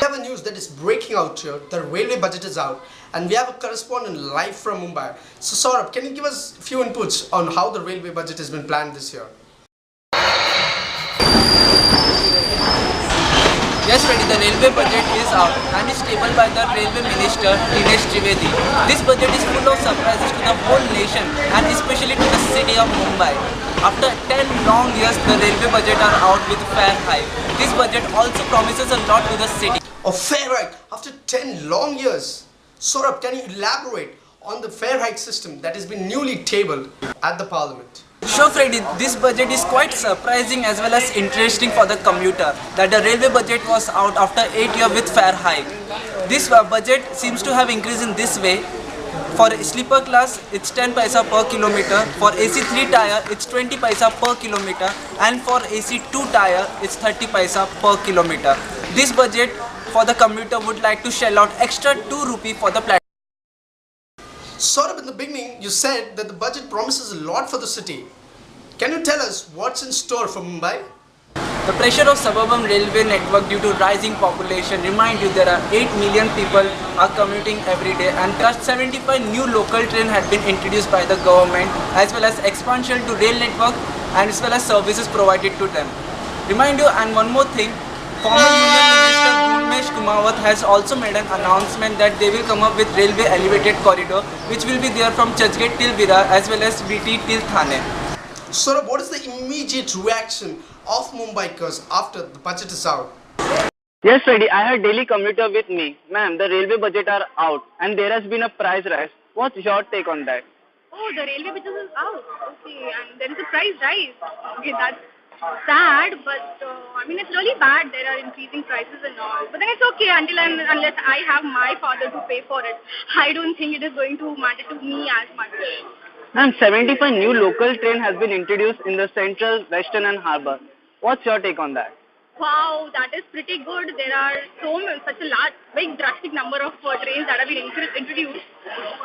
We have a news that is breaking out here. The railway budget is out, and we have a correspondent live from Mumbai. So Saurabh, can you give us a few inputs on how the railway budget has been planned this year? Yes, Freddy, the railway budget is out and is tabled by the railway minister Dinesh Trivedi. This budget is full of surprises to the whole nation and especially to the city of Mumbai. After 10 long years, the railway budget are out with fare hike. This budget also promises a lot to the city. A fare hike after 10 long years. Saurabh, can you elaborate on the fare hike system that has been newly tabled at the parliament? Sure, Freddy, this budget is quite surprising as well as interesting for the commuter that the railway budget was out after 8 years with fare hike. This budget seems to have increased in this way. For sleeper class, it's 10 paisa per kilometer. For AC 3 tire, it's 20 paisa per kilometer. And for AC 2 tire, it's 30 paisa per kilometer. This budget for the commuter would like to shell out extra 2 rupee for the platform. Saurabh, in the beginning, you said that the budget promises a lot for the city. Can you tell us what's in store for Mumbai? The pressure of suburban railway network due to rising population remind you there are 8 million people are commuting every day and just 75 new local trains had been introduced by the government as well as expansion to rail network and as well as services provided to them. Remind you and one more thing, former Union Minister Bhupesh Kumawat has also made an announcement that they will come up with railway elevated corridor which will be there from Churchgate till Virar as well as VT till Thane. Saurabh, what is the immediate reaction of Mumbaikars after the budget is out? Yes, Freddy, I have daily commuter with me. Ma'am, the railway budget are out and there has been a price rise. What's your take on that? Oh, the railway budget is out. Okay, and there is a price rise. Okay, that's sad, but I mean, it's really bad. There are increasing prices and all. But then it's okay until and unless I have my father to pay for it. I don't think it is going to matter to me as much. Ma'am, 75 new local train has been introduced in the central, western and harbour. What's your take on that? Wow, that is pretty good. There are such a large, big drastic number of trains that have been introduced.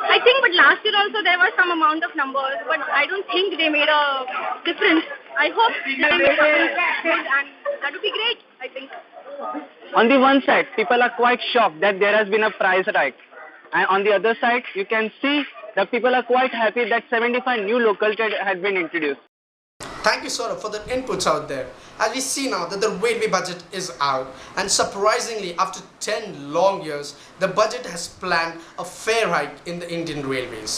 I think, but last year also there were some amount of numbers, but I don't think they made a difference. I hope they made good and that would be great, I think. On the one side, people are quite shocked that there has been a price hike. And on the other side, you can see that people are quite happy that 75 new local trains had been introduced. Thank you, Saurabh, for the inputs out there. As we see now that the railway budget is out, and surprisingly, after 10 long years, the budget has planned a fare hike in the Indian Railways.